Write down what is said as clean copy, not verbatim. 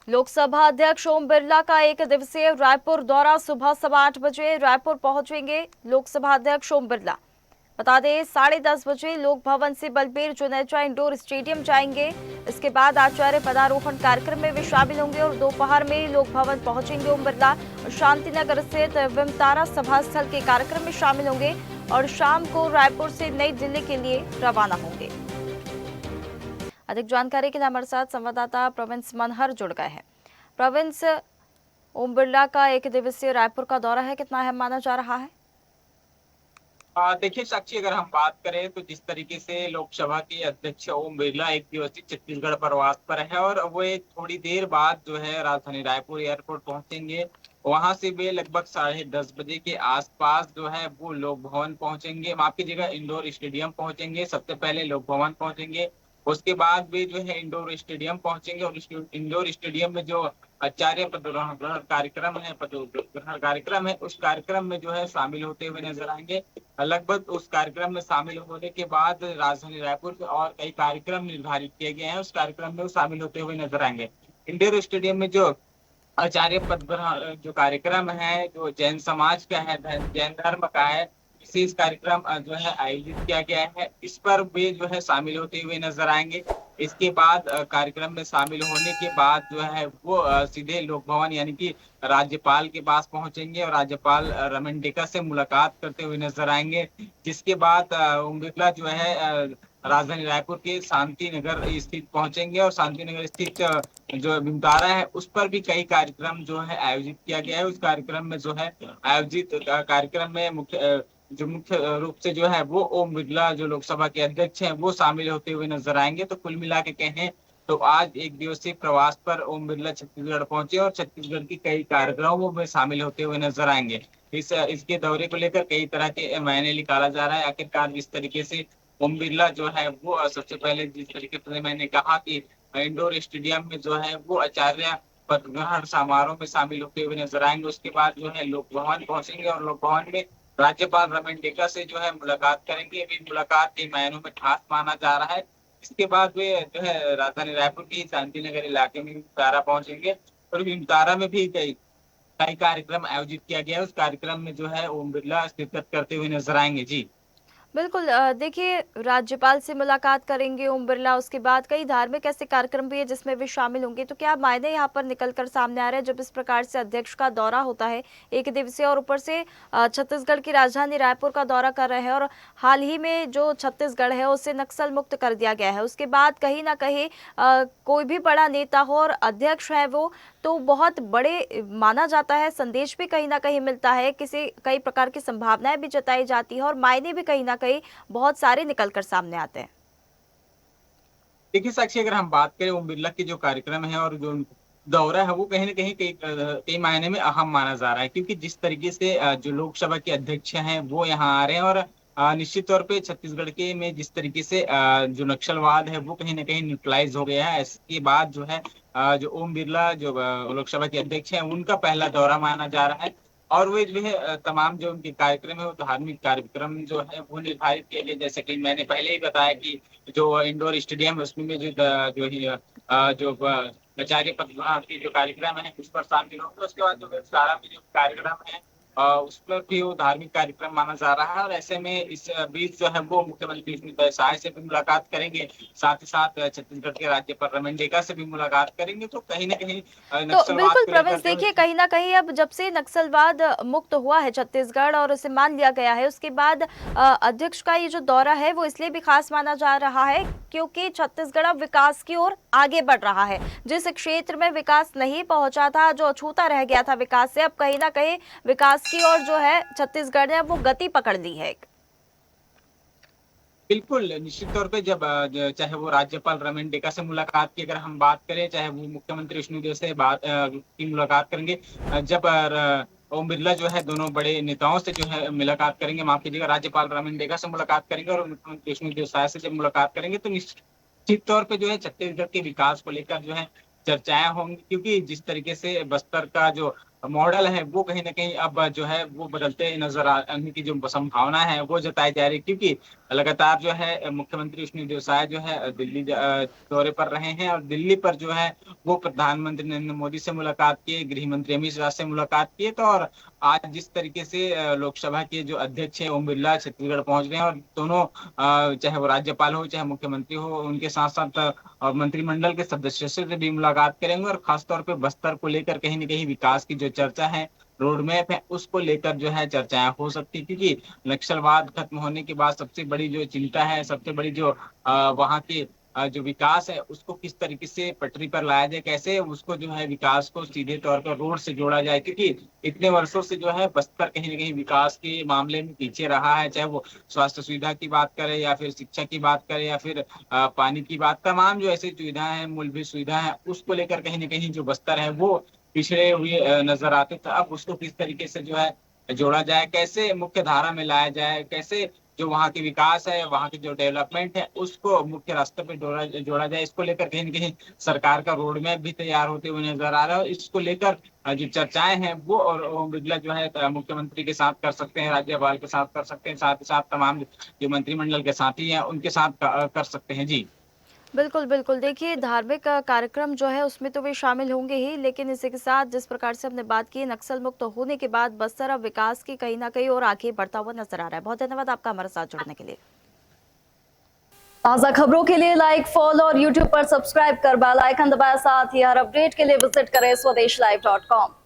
लोकसभा अध्यक्ष ओम बिरला का एक दिवसीय रायपुर दौरा। सुबह 8:15 बजे रायपुर पहुंचेंगे लोकसभा अध्यक्ष ओम बिरला। बता दें 10:30 बजे लोक भवन से बलबीर जुनेजा इंडोर स्टेडियम जाएंगे। इसके बाद आचार्य पदारोहण कार्यक्रम में वे शामिल होंगे और दोपहर में लोक भवन पहुंचेंगे ओम बिरला। शांति नगर स्थित विमतारा सभा स्थल के कार्यक्रम में शामिल होंगे और शाम को रायपुर से नई दिल्ली के लिए रवाना होंगे। अधिक जानकारी के लिए हमारे साथ संवाददाता प्रोविंस मनहर जुड़ गए हैं। प्रोविंस, ओम बिरला का एक दिवसीय रायपुर का दौरा है, कितना अहम माना जा रहा है? देखिए साक्षी, अगर हम बात करें तो जिस तरीके से लोकसभा के अध्यक्ष ओम बिरला एक दिवसीय छत्तीसगढ़ प्रवास पर है और वो एक थोड़ी देर बाद जो है राजधानी रायपुर एयरपोर्ट पहुंचेंगे। वहां से वे लगभग 10:30 बजे के आसपास जो है वो लोक भवन पहुंचेंगे, माफ कीजिएगा इंडोर स्टेडियम पहुंचेंगे। सबसे पहले लोक भवन पहुंचेंगे, उसके बाद वे जो है इंडोर स्टेडियम पहुंचेंगे और इंडोर स्टेडियम में जो आचार्य पदग्रहण कार्यक्रम है उस कार्यक्रम में जो है शामिल होते हुए नजर आएंगे। लगभग उस कार्यक्रम में शामिल होने के बाद राजधानी रायपुर के और कई कार्यक्रम निर्धारित किए गए हैं, उस कार्यक्रम में वो शामिल होते हुए नजर आएंगे। इंडोर स्टेडियम में जो आचार्य पद ग्रहण जो कार्यक्रम है, जो जैन समाज का है, जैन धर्म का है, विशेष कार्यक्रम जो है आयोजित किया गया है, इस पर वे जो है शामिल होते हुए नजर आएंगे। इसके बाद कार्यक्रम में शामिल होने के बाद जो है वो सीधे लोक भवन यानी कि राज्यपाल के पास पहुंचेंगे और राज्यपाल रमन डेका से मुलाकात करते हुए नजर आएंगे। जिसके बाद ओम बिरला जो है राजधानी रायपुर के शांति नगर स्थित पहुंचेंगे और शांति नगर स्थित जो भीमतारा है उस पर भी कई कार्यक्रम जो है आयोजित किया गया है। उस कार्यक्रम में जो है आयोजित कार्यक्रम में मुख्य रूप से जो है वो ओम बिरला जो लोकसभा के अध्यक्ष हैं वो शामिल होते हुए नजर आएंगे। तो कुल मिला के कहें तो आज एक दिवसीय प्रवास पर ओम बिरला छत्तीसगढ़ पहुंचे और छत्तीसगढ़ की कई कार्यक्रमों में शामिल होते हुए नजर आएंगे। इसके दौरे को लेकर कई तरह के मायने निकाला जा रहा है। आखिरकार जिस तरीके से ओम बिरला जो है वो सबसे पहले जिस तरीके से मैंने कहा कि इंडोर स्टेडियम में जो है वो आचार्य पद ग्रहण समारोह में शामिल होते हुए नजर आएंगे। उसके बाद जो है लोक भवन पहुंचेंगे और लोक भवन में राज्यपाल रमन डेका से जो है मुलाकात करेंगे। अभी मुलाकात के मायनों में खास माना जा रहा है। इसके बाद वे जो है राजधानी रायपुर की शांति नगर इलाके में भीमतारा पहुंचेंगे और भीमतारा में भी कई कई कार्यक्रम आयोजित किया गया है। उस कार्यक्रम में जो है ओम बिरला शिरकत करते हुए नजर आएंगे। जी बिल्कुल, देखिए राज्यपाल से मुलाकात करेंगे ओम बिरला, उसके बाद कई धार्मिक ऐसे कार्यक्रम भी है जिसमें वे शामिल होंगे। तो क्या मायने यहाँ पर निकलकर सामने आ रहे हैं जब इस प्रकार से अध्यक्ष का दौरा होता है एक दिवसीय और ऊपर से छत्तीसगढ़ की राजधानी रायपुर का दौरा कर रहे हैं और हाल ही में जो छत्तीसगढ़ है उसे नक्सल मुक्त कर दिया गया है, उसके बाद कहीं ना कहीं कोई भी बड़ा नेता हो और अध्यक्ष है वो, तो बहुत बड़े माना जाता है, संदेश भी कहीं ना कहीं मिलता है, किसी कई प्रकार की संभावनाएं भी जताई जाती है और मायने भी कहीं ना कहीं बहुत सारे निकलकर सामने आते हैं। देखिए साक्षी, अगर हम बात करें ओम बिरला के जो कार्यक्रम है और जो दौरा है वो कहीं ना कहीं कई कई मायने में अहम माना जा रहा है, क्योंकि जिस तरीके से जो लोकसभा के अध्यक्ष हैं वो यहाँ आ रहे हैं और निश्चित तौर पे छत्तीसगढ़ के में जिस तरीके से जो नक्सलवाद है वो कहीं ना कहीं न्यूट्रलाइज हो गया है। इसके बाद जो है जो ओम बिरला जो लोकसभा के अध्यक्ष हैं उनका पहला दौरा माना जा रहा है। और वे जो है तमाम जो उनके कार्यक्रम है वो धार्मिक कार्यक्रम जो है वो निर्धारित किए गए, जैसे कि मैंने पहले ही बताया कि जो इंडोर स्टेडियम है उसमें जो जो आचार्य पद ग्रहण की जो कार्यक्रम है उस पर शामिल होंगे। उसके बाद जो सारा भी जो कार्यक्रम है उस पर भी वो धार्मिक कार्यक्रम माना जा रहा है। और ऐसे में इस बीच जो है वो मुख्यमंत्री विष्णुदेव साय से भी मुलाकात करेंगे, साथ ही साथ छत्तीसगढ़ के राज्यपाल रमन डेका से भी मुलाकात करेंगे। तो कहीं ना कहीं तो नक्सलवाद बिल्कुल को लेकर प्रवेश, जो देखिए कहीं ना कहीं अब जब से नक्सलवाद मुक्त हुआ है छत्तीसगढ़ और उसे मान लिया गया है, उसके बाद अध्यक्ष का ये जो दौरा है वो इसलिए भी खास माना जा रहा है क्योंकि छत्तीसगढ़ अब विकास की ओर आगे बढ़ रहा है। जिस क्षेत्र में विकास नहीं पहुंचा था, जो अछूता रह गया था विकास से, अब कहीं ना कहीं विकास की ओर जो है छत्तीसगढ़ ने वो गति पकड़ ली है। बिल्कुल निश्चित तौर पे जब चाहे वो राज्यपाल रमन डेका से मुलाकात की अगर हम बात करें, चाहे वो मुख्यमंत्री विष्णुदेव से बात की मुलाकात करेंगे, जब ओम बिरला जो है दोनों बड़े नेताओं से जो है मुलाकात करेंगे, माफ कीजिएगा राज्यपाल रमन डेका से मुलाकात करेंगे और मुख्यमंत्री विष्णुदेव साय से जब मुलाकात करेंगे तो निश्चित तौर पे जो है छत्तीसगढ़ के विकास को लेकर जो है चर्चाएं होंगी। क्योंकि जिस तरीके से बस्तर का जो मॉडल है वो कहीं ना कहीं अब जो है वो बदलते नजर आने की जो संभावना है वो जताई जा रही है। क्योंकि लगातार जो है मुख्यमंत्री विष्णु देव साय जो है दिल्ली दौरे पर रहे हैं और दिल्ली पर जो है वो प्रधानमंत्री नरेंद्र मोदी से मुलाकात किए, गृह मंत्री अमित शाह से मुलाकात किए। तो और आज जिस तरीके से लोकसभा के जो अध्यक्ष है ओम बिरला छत्तीसगढ़ पहुंच रहे हैं और दोनों चाहे वो राज्यपाल हो चाहे मुख्यमंत्री हो उनके साथ साथ और मंत्रिमंडल के सदस्यों से भी मुलाकात करेंगे और खासतौर पे बस्तर को लेकर कहीं न कहीं विकास की जो चर्चा है, रोड मैप है, उसको लेकर जो है चर्चाएं हो सकती, क्योंकि नक्सलवाद खत्म होने के बाद सबसे बड़ी जो चिंता है, सबसे बड़ी जो वहाँ की जो विकास है उसको किस तरीके से पटरी पर लाया जाए, कैसे उसको जो है विकास को सीधे तौर पर रोड से जोड़ा जाए, क्योंकि इतने वर्षों से जो है बस्तर कहीं न कहीं विकास के मामले में पीछे रहा है, चाहे वो स्वास्थ्य सुविधा की बात करें या फिर शिक्षा की बात करें या फिर पानी की बात, तमाम जो ऐसी सुविधाएं हैं, मूलभूत सुविधा है, उसको लेकर कहीं न कहीं जो बस्तर है वो पिछड़े हुए नजर आते थे। अब उसको किस तरीके से जो है जोड़ा जाए, कैसे मुख्य धारा में लाया जाए, कैसे जो वहाँ की विकास है, वहाँ की जो डेवलपमेंट है, उसको मुख्य रास्ते पे जोड़ा जाए, इसको लेकर कहीं न कहीं सरकार का रोड मैप भी तैयार होते हुए नजर आ रहा है। और इसको लेकर जो चर्चाएं हैं वो और ओम बिरला जो है मुख्यमंत्री के साथ कर सकते हैं, राज्यपाल के साथ कर सकते हैं, साथ ही साथ तमाम जो मंत्रिमंडल के साथी हैं उनके साथ कर सकते हैं। जी। बिल्कुल, बिल्कुल। देखिए, धार्मिक कार्यक्रम जो है उसमें तो वे शामिल होंगे ही, लेकिन इसी के साथ जिस प्रकार से हमने बात की नक्सल मुक्त होने के बाद बस्तर अब विकास की कहीं न कहीं और आगे बढ़ता हुआ नज़र आ रहा है। बहुत धन्यवाद आपका हमारे साथ जुड़ने के लिए। ताज़ा खबरों के लिए लाइक, फॉलो और यूट्यूब पर सब्सक्राइब कर बेल आइकन दबाएं। साथ ही हर अपडेट के लिए विजिट करें स्वदेशलाइव.com।